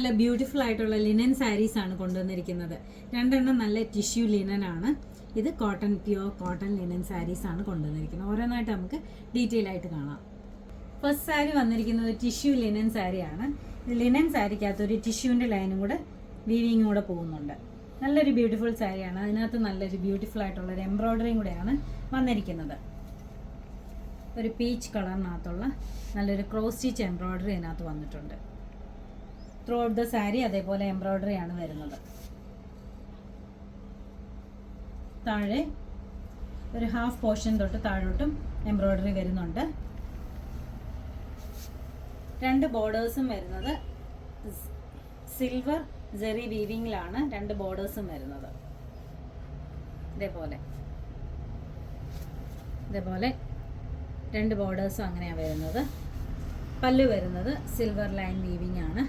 നല്ല ബ്യൂട്ടിഫുൾ ആയിട്ടുള്ള ലിനൻ സാരീസ് ആണ് കൊണ്ടുവന്നിരിക്കുന്നത്. രണ്ടെണ്ണം നല്ല ടിഷ്യൂ ലിനൻ ആണ്. ഇത് cotton, pure cotton linen saris ആണ് കൊണ്ടുവന്നിരിക്കുന്നത്. ഓരോന്നായിട്ട് നമുക്ക് ഡീറ്റെയിൽ ആയിട്ട് കാണാം. ഫസ്റ്റ് സാരി വന്നിരിക്കുന്നത് ടിഷ്യൂ ലിനൻ സാരിയാണ്. ഇത് ലിനൻ സാരിക്കകത്ത് ഒരു ടിഷ്യൂവിൻ്റെ ലൈനും കൂടെ വീവിങ്ങും കൂടെ പോകുന്നുണ്ട്. നല്ലൊരു ബ്യൂട്ടിഫുൾ സാരിയാണ്. അതിനകത്ത് നല്ലൊരു ബ്യൂട്ടിഫുൾ ആയിട്ടുള്ളൊരു എംബ്രോയ്ഡറിയും കൂടെയാണ് വന്നിരിക്കുന്നത്. ഒരു പീച്ച് കളറിനകത്തുള്ള നല്ലൊരു ക്രോസ് സ്റ്റിച്ച് എംബ്രോയ്ഡറി അതിനകത്ത് വന്നിട്ടുണ്ട്. ത്രൂ ഔട്ട് ദ സാരി അതേപോലെ എംബ്രോയ്ഡറി ആണ് വരുന്നത്. താഴെ ഒരു ഹാഫ് പോർഷൻ തൊട്ട് താഴോട്ടും എംബ്രോയ്ഡറി വരുന്നുണ്ട്. രണ്ട് ബോർഡേഴ്സും വരുന്നത് സിൽവർ ജെറി വീവിങ്ങിലാണ് രണ്ട് ബോർഡേഴ്സും വരുന്നത്. ഇതേപോലെ രണ്ട് ബോർഡേഴ്സും അങ്ങനെയാണ് വരുന്നത്. പല്ലു വരുന്നത് സിൽവർ ലൈൻ വീവിങ് ആണ്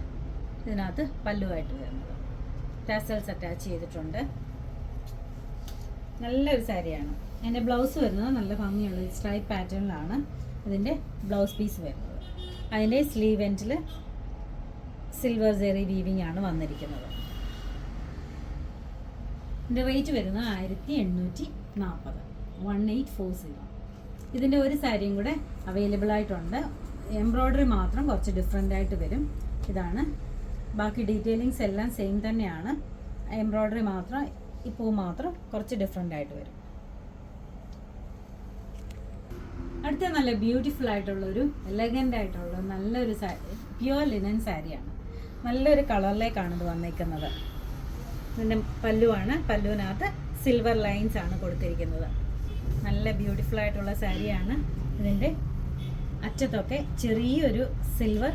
ഇതിനകത്ത് പല്ലുവായിട്ട് വരുന്നത്. ടാസൽസ് അറ്റാച്ച് ചെയ്തിട്ടുണ്ട്. നല്ലൊരു സാരിയാണ്. അതിൻ്റെ ബ്ലൗസ് വരുന്നത് നല്ല ഭംഗിയുള്ള സ്ട്രൈപ്പ് പാറ്റേണിലാണ് ഇതിൻ്റെ ബ്ലൗസ് പീസ് വരുന്നത്. അതിൻ്റെ സ്ലീവ് എൻഡിൽ സിൽവർ ജെറി വീവിങ് ആണ് വന്നിരിക്കുന്നത്. ഇതിൻ്റെ റേറ്റ് വരുന്നത് 1840, 1840. ഇതിൻ്റെ ഒരു സാരിയും കൂടെ അവൈലബിൾ ആയിട്ടുണ്ട്. എംബ്രോയ്ഡറി മാത്രം കുറച്ച് ഡിഫറെൻ്റ് ആയിട്ട് വരും. ഇതാണ്. ബാക്കി ഡീറ്റെയിലിങ്സ് എല്ലാം സെയിം തന്നെയാണ്. എംബ്രോയ്ഡറി മാത്രം, ഇപ്പോൾ മാത്രം കുറച്ച് ഡിഫറെൻ്റ് ആയിട്ട് വരും. അടുത്ത നല്ല ബ്യൂട്ടിഫുൾ ആയിട്ടുള്ളൊരു എലഗൻ്റ് ആയിട്ടുള്ള നല്ലൊരു സാരി, പ്യുവർ ലിനൻ സാരിയാണ്. നല്ലൊരു കളറിലേക്കാണ് ഇത് വന്നിരിക്കുന്നത്. ഇതിൻ്റെ പല്ലുവാണ്. പല്ലുവിനകത്ത് സിൽവർ ലൈൻസ് ആണ് കൊടുത്തിരിക്കുന്നത്. നല്ല ബ്യൂട്ടിഫുൾ ആയിട്ടുള്ള സാരിയാണ്. ഇതിൻ്റെ അറ്റത്തൊക്കെ ചെറിയൊരു സിൽവർ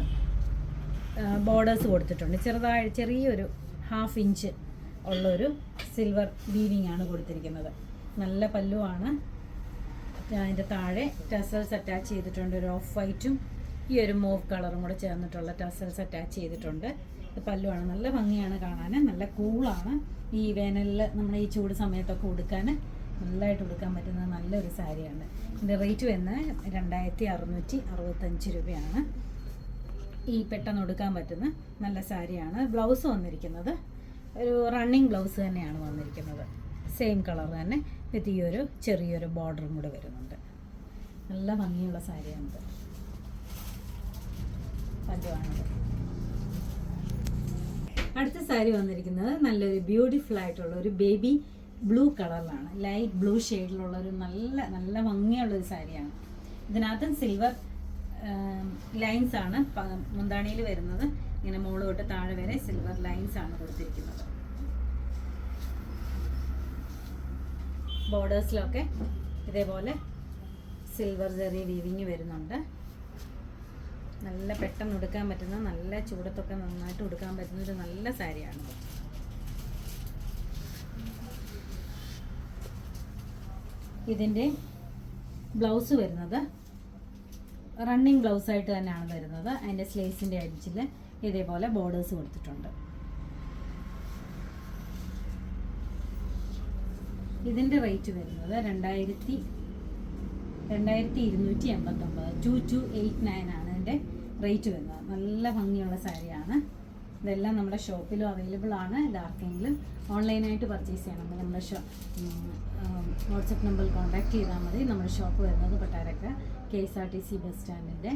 ബോർഡേഴ്സ് കൊടുത്തിട്ടുണ്ട്. ചെറിയൊരു 1/2 ഇഞ്ച് ഉള്ളൊരു സിൽവർ വീവിങ് ആണ് കൊടുത്തിരിക്കുന്നത്. നല്ല പല്ലുവാണ്. അതിൻ്റെ താഴെ ടസൽസ് അറ്റാച്ച് ചെയ്തിട്ടുണ്ട്. ഒരു ഓഫ് വൈറ്റും ഈ ഒരു മൂവ് കളറും കൂടെ ചേർന്നിട്ടുള്ള ടസൽസ് അറ്റാച്ച് ചെയ്തിട്ടുണ്ട്. ഇത് പല്ലുവാണ്. നല്ല ഭംഗിയാണ് കാണാൻ. നല്ല കൂളാണ്. ഈ വേനലിൽ നമ്മൾ ഈ ചൂട് സമയത്തൊക്കെ ഉടുക്കാൻ നല്ലതായിട്ട് ഉടുക്കാൻ പറ്റുന്ന നല്ലൊരു സാരിയാണ്. ഇതിൻ്റെ റേറ്റ് വരുന്നത് 2665 രൂപയാണ്. ഈ പെട്ടെന്ന് ഉടുക്കാൻ പറ്റുന്ന നല്ല സാരിയാണ്. ബ്ലൗസ് വന്നിരിക്കുന്നത് ഒരു റണ്ണിങ് ബ്ലൗസ് തന്നെയാണ് വന്നിരിക്കുന്നത്. സെയിം കളർ തന്നെ വിത്ത് ഈ ഒരു ചെറിയൊരു ബോർഡറും കൂടെ വരുന്നുണ്ട്. നല്ല ഭംഗിയുള്ള സാരിയാണിത്. പല്ലുവാണിത്. അടുത്ത സാരി വന്നിരിക്കുന്നത് നല്ലൊരു ബ്യൂട്ടിഫുൾ ആയിട്ടുള്ള ഒരു ബേബി ബ്ലൂ കളറിലാണ്. ലൈറ്റ് ബ്ലൂ ഷെയ്ഡിലുള്ളൊരു നല്ല ഭംഗിയുള്ളൊരു സാരിയാണ്. ഇതിനകത്ത് സിൽവർ ലൈൻസ് ആണ് മുന്താണിയിൽ വരുന്നത്. ഇങ്ങനെ മുകളിൽ തൊട്ട് താഴെ വരെ സിൽവർ ലൈൻസ് ആണ് കൊടുത്തിരിക്കുന്നത്. ബോർഡേഴ്സിലൊക്കെ ഇതേപോലെ സിൽവർ ജെറി വീവിങ് വരുന്നുണ്ട്. നല്ല പെട്ടെന്ന് ഉടുക്കാൻ പറ്റുന്ന, നല്ല ചൂടത്തൊക്കെ നന്നായിട്ട് ഉടുക്കാൻ പറ്റുന്ന ഒരു നല്ല സാരിയാണിത്. ഇതിൻ്റെ ബ്ലൗസ് വരുന്നത് റണ്ണിങ് ബ്ലൗസായിട്ട് തന്നെയാണ് വരുന്നത്. അതിൻ്റെ സ്ലേസിൻ്റെ അടിച്ചിൽ ഇതേപോലെ ബോർഡേഴ്സ് കൊടുത്തിട്ടുണ്ട്. ഇതിൻ്റെ റേറ്റ് വരുന്നത് 2289, 2289 ആണ് ഇതിൻ്റെ റേറ്റ് വരുന്നത്. നല്ല ഭംഗിയുള്ള സാരിയാണ്. ഇതെല്ലാം നമ്മുടെ ഷോപ്പിലും അവൈലബിൾ ആണ്. ഇതാർക്കെങ്കിലും ഓൺലൈനായിട്ട് പർച്ചേസ് ചെയ്യണമെങ്കിൽ നമ്മുടെ വാട്സപ്പ് നമ്പറിൽ കോൺടാക്ട് ചെയ്താൽ മതി. നമ്മുടെ ഷോപ്പ് വരുന്നത് കൊട്ടാരക്കര KSRTC ബസ് സ്റ്റാൻഡിൻ്റെ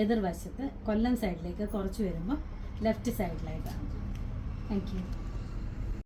എതിർവശത്ത് കൊല്ലം സൈഡിലേക്ക് കുറച്ച് വരുമ്പോൾ ലെഫ്റ്റ് സൈഡിലായിട്ടാണ്. Thank you.